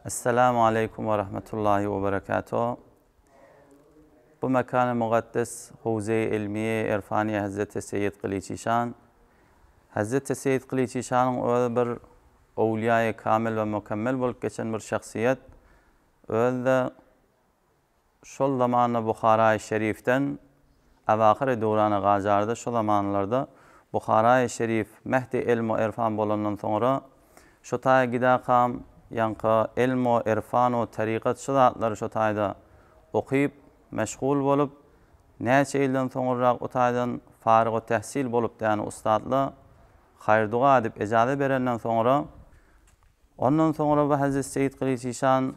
Esselamu Aleyküm ve Rahmetullahi ve Berekatuhu. Bu mekan-ı mukaddes Havze-i İlmiye İrfaniye Hazreti Seyyid Kılıçişan. Hazreti Seyyid Kılıçişan'ın öyle bir evliya-i kamil ve mükemmel bolup geçen bir şahsiyet. Öyle de şol zamanı Bukhara-i Şerif'ten avakir dövrani gajarda şu zamanlarda Bukhara-i Şerif Mehdi ilm ve irfan bolandan sonra şu taya gidaqam yankı ilm ve irfan ve tariqat şu zatları şu tayda okuyup meşgul bolup neçe yıldan sonra o taydan farıg-ı tehsil bolup yani ustadla hayır dua edip icazet berenden sonra ondan sonra bu Hazreti Seyyid Kılıçişan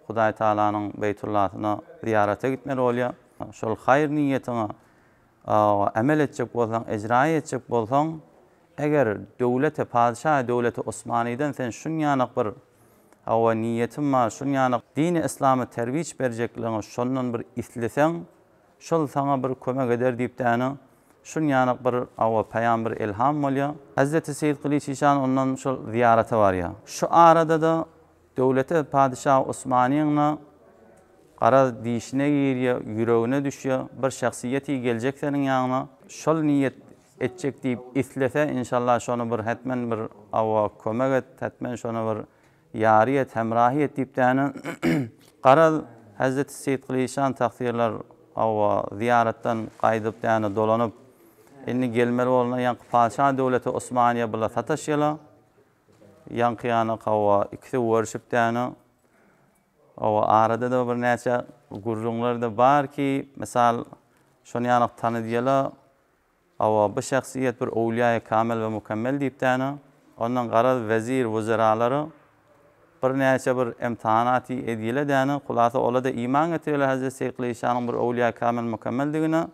Huday Taala'nın Beytullah'ına ziyarete gitmeli oluyor. Şol hayır niyetine amel edecek bolsan, icra edecek bolsan, eğer devlete, padişah devleti Osmani'den sen şun yanak bir niyetim var, şun yanak dini İslam'ı terviç vereceklerini şondan bir islesen, şol sana bir kömek eder deyip de şun yanak bir peygamber ilham oluyor. Hazreti Seyyid Kılıçişan ondan şol ziyarete var ya. Şu arada da devlete, padişah Osmani'nin qara dişine giriyor, yüreğine düşüyor. Bir şahsiyeti gelecek senin yanına. Şol niyet edecek deyip islese inşallah şonu bir hetmen bir kömek et, hetmen şonu bir yariyet, hemrahiyet deyip de qara Hazreti Seyyid Kılıçişan takdirler ziyaretten qaydıp yani dolanıp inni gelmeli olana yankı padişah devleti Osmaniye bila sataşıyla yankı yani ikisi uğraşıp yani arada da bir neçe gurrunlar da var ki misal şunu yani tanıdıyalar bu şahsiyet bir evliya-i kamil ve mükemmel deyip de ondan qara vezir, vuziraları bir neçe bir imtihanatı ediyle de yani kulası ola da iman getiriyorlar Hazreti Seyyid Kılıçişan'ın bir evliya-i kamil mükemmel digine.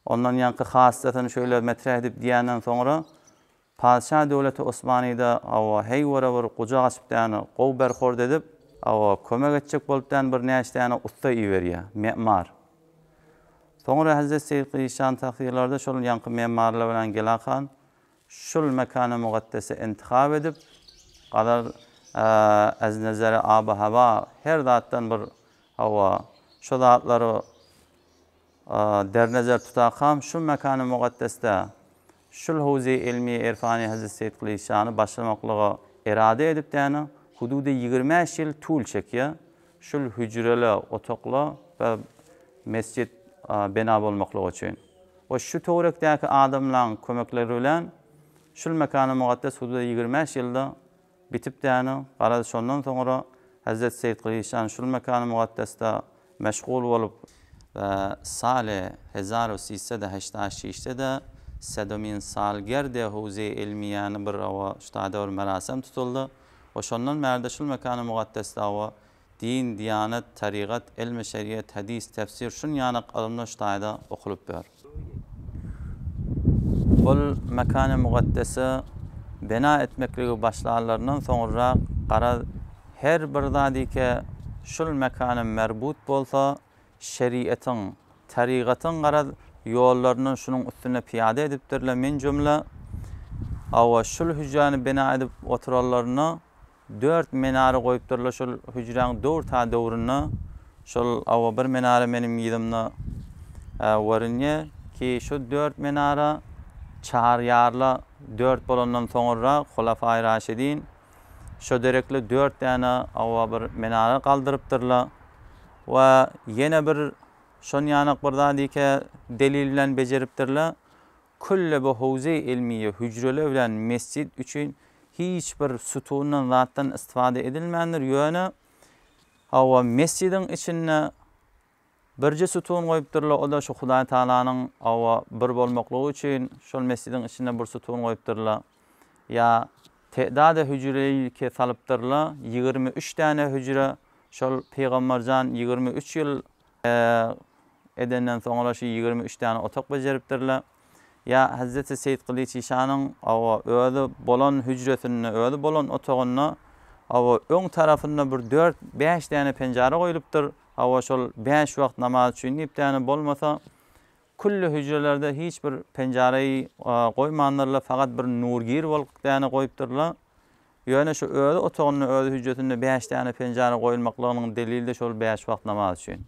Ondan yankı hasretini şöyle metrah edip diyenden sonra padişah devleti Osmani'de heyvara bir kucak açıp yani qov berxord edip kömek edecek bolup bir neçe yani usta iveriyor, memar. Sonra Hazreti Seyyid Kılıçişan takdirlerde şol yankı memarlar bilen gelakan şol mekan-ı mukaddesi intikab edip kadar az nazarı ab hava her zattan bir şu zatları der nazar tutaqam şu mekan-ı mukaddeste şol Havze-i İlmiye İrfaniye Hazreti Seyyid Kılıçişan'ı başlamaklığı irade edip yani hududu 25 yıl tul çekiyor. Şol hücreli, otoklu ve mescid bina bolmaklığı için. O şu toğraktaki adamların kömekleri bilen şol mekan-ı mukaddes hududu 25 yılda bitip de yani qara şondan sonra Hazreti Seyyid Kılıçişan şol mekan-ı mukaddeste meşgul olup sal 1386'da da sedomin salgerde Havze-i İlmiye'nin bir ştada bir merasim tutuldu. O şondan merde şol mekan-ı mukaddeste din, diyanet, tariqat, ilm, şeriyet, hadis, tefsir şun yanak alımda ştada okulup ber. Bol mekan-ı mukaddesi bina etmekliği başlarlarından sonra qara her bir zadike şol mekanı merbut bolsa şeriatin, tariqatın qara yollarının şunun üstüne piyade edipdirler min cümle şol hücreni bina edip oturarlarını 4 menare koyupdirlar şol hücrenin 4 ta dövrünü şol bir menare benim yedimni varınye ki şu 4 menare çar yarla 4 bolandan sonra Hulafai Raşidin şu derekli 4 tane bir menare kaldırıptırlar ve yine bir şon yanak burada dike delillen beceriptirlar. Kulle bu Havze-i İlmiye hücreli bilen mescid üçün hiçbir sütunun zattan istifade edilmendir. Yani mescidin içine birce sütun koyuptırlar. O da şu Huday Taala'nın bir bolmaklığı için şol mescidin içine bir sütun koyuptırlar. Ya te'dad-ı hücreyi ke salıptırlar. 23 tane hücre şol Peygambercan 23 yıl edenden sonra şu 23 tane otak beceriptirlar. Ya Hazreti Seyyid Kılıçişan'ın öyle bolan hücresini, öyle bolan otağını ön tarafında bir 4-5 tane pencere koyuluptur. Şol 5 vakt namaz için deyip tane bolmasa kullu hücrelerde hiçbir pencereyi koymanlarla fakat bir nurgir bolup tane koyupturlar. Ýöne şu özi otagynyň özi hüjjetinde 5 tane penjara goýulmaklarynyň delili de şol 5 wagt namaz üçin.